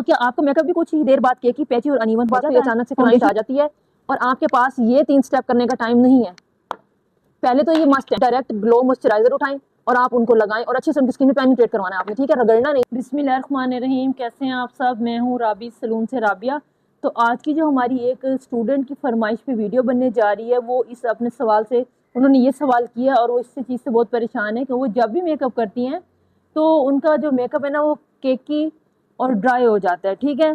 तो क्या आपका मेकअप भी कुछ ही देर बाद केकी, पैची और अनइवन हो जाता है, अचानक से क्लाइंट आ जाती है और आपके पास ये 3 स्टेप करने का टाइम नहीं है। पहले तो ये मस्ट है, डायरेक्ट ग्लो मॉइस्चराइजर उठाएं और आप उनको लगाएं और अच्छे से उनकी स्किन में पेनिट्रेट करवाना है आपने, ठीक है, रगड़ना नहीं। बिस्मिल्लाहिर्रहमानिर्रहीम। कैसे हैं आप सब? मैं हूँ राबी सलून से राबिया। तो आज की जो हमारी एक स्टूडेंट की फरमाइश पे वीडियो बनने जा रही है, वो इस अपने सवाल से, उन्होंने ये सवाल किया और वो इस चीज़ से बहुत परेशान है कि वो जब भी मेकअप करती हैं तो उनका जो मेकअप है ना वो केकी और ड्राई हो जाता है, ठीक है।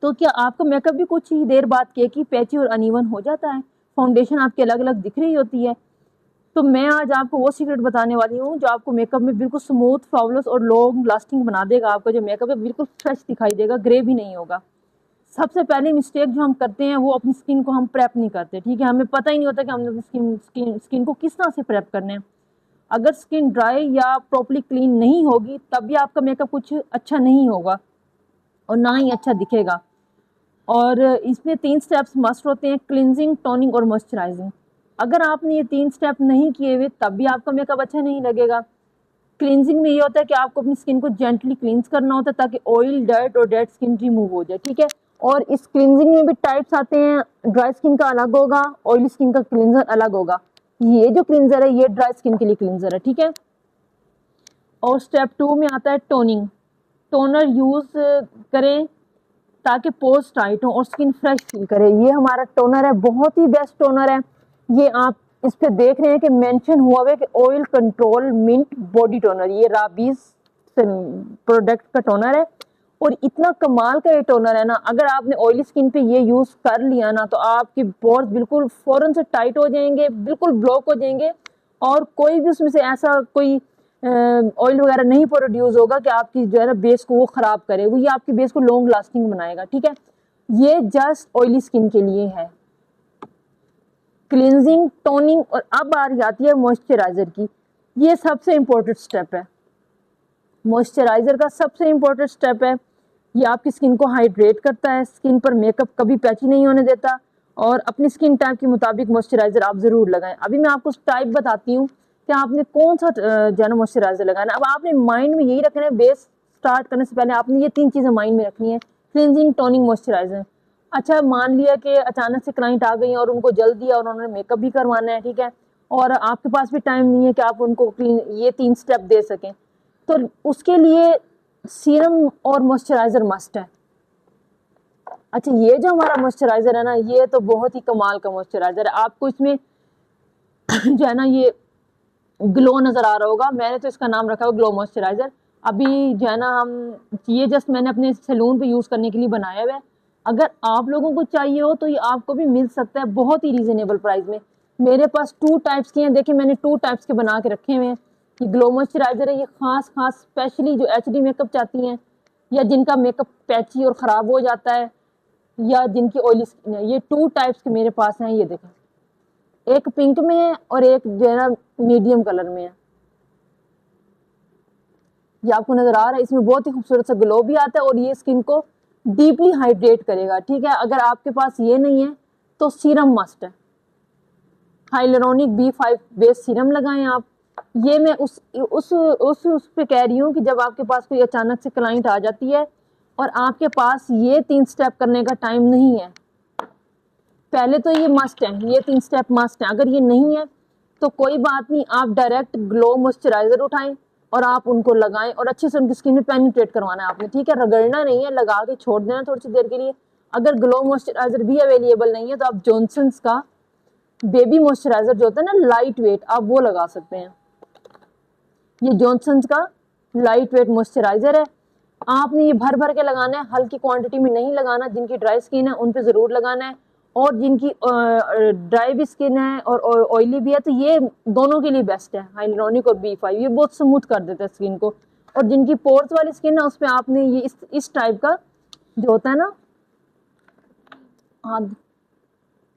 तो क्या आपका मेकअप भी कुछ ही देर बाद केकी, पैची और अनइवन हो जाता है? फाउंडेशन आपकी अलग अलग दिख रही होती है? तो मैं आज आपको वो सीक्रेट बताने वाली हूँ जो आपको मेकअप में बिल्कुल स्मूथ, फ्लॉवलेस और लॉन्ग लास्टिंग बना देगा। आपका जो मेकअप है बिल्कुल फ्रेश दिखाई देगा, ग्रे भी नहीं होगा। सबसे पहली मिस्टेक जो हम करते हैं वो अपनी स्किन को हम प्रेप नहीं करते, ठीक है। हमें पता ही नहीं होता कि हमने अपनी स्किन को किस तरह से प्रेप करना है। अगर स्किन ड्राई या प्रॉपर्ली क्लीन नहीं होगी तब भी आपका मेकअप कुछ अच्छा नहीं होगा और ना ही अच्छा दिखेगा। और इसमें 3 स्टेप्स मस्ट होते हैं, क्लिनजिंग, टोनिंग और मॉइस्चराइजिंग। अगर आपने ये 3 स्टेप नहीं किए हुए तब भी आपका मेकअप अच्छा नहीं लगेगा। क्लिनजिंग में ये होता है कि आपको अपनी स्किन को जेंटली क्लींस करना होता है ताकि ऑयल, डर्ट और डेड स्किन रिमूव हो जाए, ठीक है। और इस क्लिनजिंग में भी टाइप्स आते हैं, ड्राई स्किन का अलग होगा, ऑयली स्किन का क्लिनजर अलग होगा। ये जो क्लिनजर है ये ड्राई स्किन के लिए क्लिनजर है, ठीक है। और स्टेप 2 में आता है टोनिंग। टोनर यूज करें ताकि पोर्स टाइट हो और स्किन फ्रेश फील करे। ये हमारा टोनर है, बहुत ही बेस्ट टोनर है। ये आप इस पे देख रहे हैं कि मेंशन हुआ हुआ है कि oil control mint body toner. ये राबीज प्रोडक्ट का टोनर है और इतना कमाल का ये टोनर है ना, अगर आपने ऑयली स्किन पे ये यूज कर लिया ना तो आपकी पोर्स बिल्कुल फौरन से टाइट हो जाएंगे, बिल्कुल ब्लॉक हो जाएंगे और कोई भी उसमें से ऐसा कोई ऑयल वगैरह नहीं प्रोड्यूस होगा कि आपकी जो है ना बेस को वो खराब करे। वो ये आपकी बेस को लॉन्ग लास्टिंग बनाएगा, ठीक है। ये जस्ट ऑयली स्किन के लिए है। क्लींजिंग, टोनिंग और अब आ जाती है मॉइस्चराइजर की। ये सबसे इंपॉर्टेंट स्टेप है। मॉइस्चराइजर का सबसे इंपॉर्टेंट स्टेप है, ये आपकी स्किन को हाइड्रेट करता है, स्किन पर मेकअप कभी पैची नहीं होने देता और अपनी स्किन टाइप के मुताबिक मॉइस्चराइजर आप जरूर लगाएं। अभी मैं आपको टाइप बताती हूँ कि आपने कौन सा जो है मॉइस्चराइजर लगाना है। अब आपने माइंड में यही रखना है, बेस स्टार्ट करने से पहले आपने ये 3 चीजें माइंड में रखनी है, क्लींजिंग, टोनिंग, मॉइस्चराइजर। अच्छा, मान लिया कि अचानक से क्लाइंट आ गई और उनको जल्दी है और उन्होंने मेकअप भी करवाना है, ठीक है, और आपके पास भी टाइम नहीं है कि आप उनको ये 3 स्टेप दे सकें, तो उसके लिए सीरम और मॉइस्चराइजर मस्ट है। अच्छा, ये जो हमारा मॉइस्चराइजर है ना, ये तो बहुत ही कमाल का मॉइस्चराइजर है। आपको इसमें जो है ना ये ग्लो नजर आ रहा होगा, मैंने तो इसका नाम रखा है ग्लो मॉइस्चराइजर। अभी जो है ना हम ये जस्ट मैंने अपने सैलून पे यूज करने के लिए बनाया हुआ है। अगर आप लोगों को चाहिए हो तो ये आपको भी मिल सकता है बहुत ही रीजनेबल प्राइस में। मेरे पास 2 टाइप्स के हैं, देखिए मैंने 2 टाइप्स के बना के रखे हुए हैं। ये ग्लो मॉइस्चराइजर है, ये खास स्पेशली जो एचडी मेकअप चाहती हैं या जिनका मेकअप पैची और ख़राब हो जाता है या जिनकी ऑयली स्किन है, ये 2 टाइप्स के मेरे पास हैं। ये देखें, एक पिंक में है और एक जो है ना मीडियम कलर में है। ये आपको नजर आ रहा है, इसमें बहुत ही खूबसूरत सा ग्लो भी आता है और ये स्किन को डीपली हाइड्रेट करेगा, ठीक है। अगर आपके पास ये नहीं है तो सीरम मस्ट है, हाइलुरोनिक B5 बेस सीरम लगाएं आप। ये मैं उस पे कह रही हूँ कि जब आपके पास कोई अचानक से क्लाइंट आ जाती है और आपके पास ये 3 स्टेप करने का टाइम नहीं है। पहले तो ये मस्ट है, ये 3 स्टेप मस्ट है। अगर ये नहीं है तो कोई बात नहीं, आप डायरेक्ट ग्लो मॉइस्चराइजर उठाएं और आप उनको लगाएं और अच्छे से उनकी स्किन में पेनिट्रेट करवाना है आपने, ठीक है, रगड़ना नहीं है, लगा के छोड़ देना थोड़ी सी देर के लिए। अगर ग्लो मॉइस्चराइजर भी अवेलेबल नहीं है तो आप जॉनसन्स का बेबी मॉइस्चराइजर जो होता है ना लाइट वेट, आप वो लगा सकते हैं। ये जॉनसन्स का लाइट वेट मॉइस्चराइजर है। आपने ये भर भर के लगाना है, हल्की क्वांटिटी में नहीं लगाना। जिनकी ड्राई स्किन है उन पे जरूर लगाना है और जिनकी ड्राई भी स्किन है और ऑयली भी है तो ये दोनों के लिए बेस्ट है, हाइलुरोनिक और B5। ये बहुत स्मूथ कर देता है स्किन को। और जिनकी पोर्स वाली स्किन है उस पर आपने ये इस टाइप का जो होता है ना, हाँ,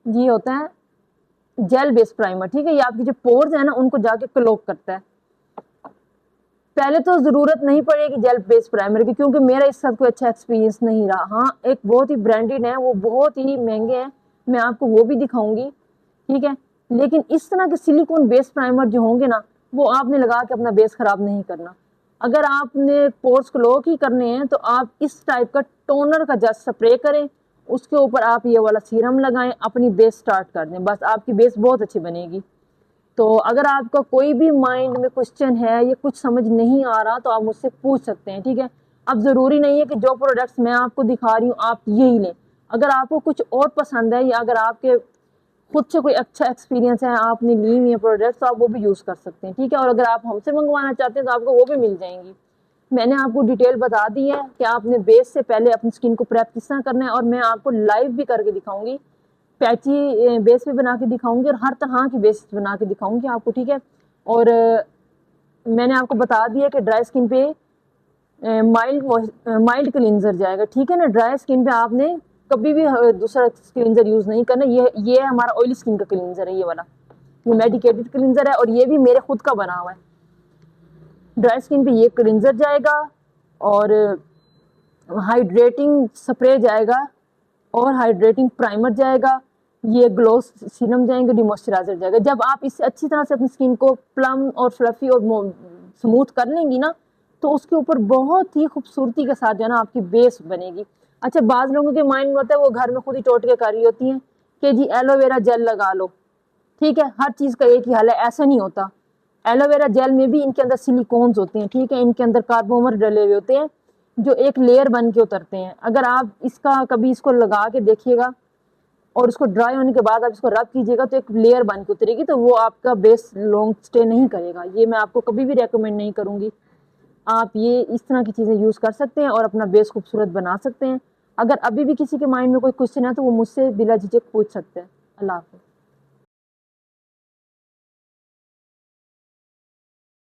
ये होता है जेल बेस प्राइमर, ठीक है। ये आपकी जो पोर्स है ना उनको जाके क्लोक करता है। पहले तो जरूरत नहीं पड़ेगी जेल बेस प्राइमर की क्योंकि मेरा इस साथ कोई अच्छा एक्सपीरियंस नहीं रहा। हाँ, एक बहुत ही ब्रांडेड है, वो बहुत ही महंगे हैं, मैं आपको वो भी दिखाऊंगी, ठीक है। लेकिन इस तरह के सिलिकॉन बेस प्राइमर जो होंगे ना, वो आपने लगा के अपना बेस खराब नहीं करना। अगर आपने पोर्स क्लॉग ही करने हैं तो आप इस टाइप का टोनर का जस्ट स्प्रे करें, उसके ऊपर आप ये वाला सीरम लगाएं, अपनी बेस स्टार्ट कर दें, बस आपकी बेस बहुत अच्छी बनेगी। तो अगर आपका कोई भी माइंड में क्वेश्चन है या कुछ समझ नहीं आ रहा तो आप मुझसे पूछ सकते हैं, ठीक है। अब ज़रूरी नहीं है कि जो प्रोडक्ट्स मैं आपको दिखा रही हूँ आप यही लें। अगर आपको कुछ और पसंद है या अगर आपके खुद से कोई अच्छा एक्सपीरियंस है, आपने ली हुई है प्रोडक्ट्स, तो आप वो भी यूज़ कर सकते हैं, ठीक है। और अगर आप हमसे मंगवाना चाहते हैं तो आपको वो भी मिल जाएंगी। मैंने आपको डिटेल बता दी है कि आपने बेस से पहले अपनी स्किन को प्रेप किस तरह करना है, और मैं आपको लाइव भी करके दिखाऊंगी, पैची बेस भी बना के दिखाऊंगी और हर तरह की बेस बना के दिखाऊंगी आपको, ठीक है। और मैंने आपको बता दिया कि ड्राई स्किन पे माइल्ड क्लींजर जाएगा, ठीक है ना। ड्राई स्किन पे आपने कभी भी दूसरा क्लींजर यूज़ नहीं करना। ये हमारा ऑयली स्किन का क्लींजर है, ये वाला, ये मेडिकेटेड क्लींजर है और ये भी मेरे खुद का बना हुआ है। ड्राई स्किन पे ये क्लींजर जाएगा और हाइड्रेटिंग स्प्रे जाएगा और हाइड्रेटिंग प्राइमर जाएगा, ये ग्लो सीरम जाएंगे, डिमॉइस्चराइजर जाएगा। जब आप इससे अच्छी तरह से अपनी स्किन को प्लम और फ्लफी और स्मूथ कर लेंगी ना, तो उसके ऊपर बहुत ही खूबसूरती के साथ जो है ना आपकी बेस बनेगी। अच्छा, बाज़ लोगों के माइंड में होता है वो घर में खुद ही टोटके कर रही होती हैं कि जी एलोवेरा जेल लगा लो, ठीक है। हर चीज़ का एक ही हाल है, ऐसा नहीं होता। एलोवेरा जेल में भी इनके अंदर सिलिकॉन्स होते हैं, ठीक है, इनके अंदर कार्बोमर डले हुए होते हैं जो एक लेयर बन के उतरते हैं। अगर आप इसका कभी इसको लगा के देखिएगा और उसको ड्राई होने के बाद आप इसको रब कीजिएगा तो एक लेयर बन के उतरेगी, तो वो आपका बेस लॉन्ग स्टे नहीं करेगा। ये मैं आपको कभी भी रेकमेंड नहीं करूँगी। आप ये इस तरह की चीज़ें यूज़ कर सकते हैं और अपना बेस खूबसूरत बना सकते हैं। अगर अभी भी किसी के माइंड में कोई क्वेश्चन है तो वो मुझसे बिला झिझक पूछ सकते हैं। अल्लाह हाफ़िज़।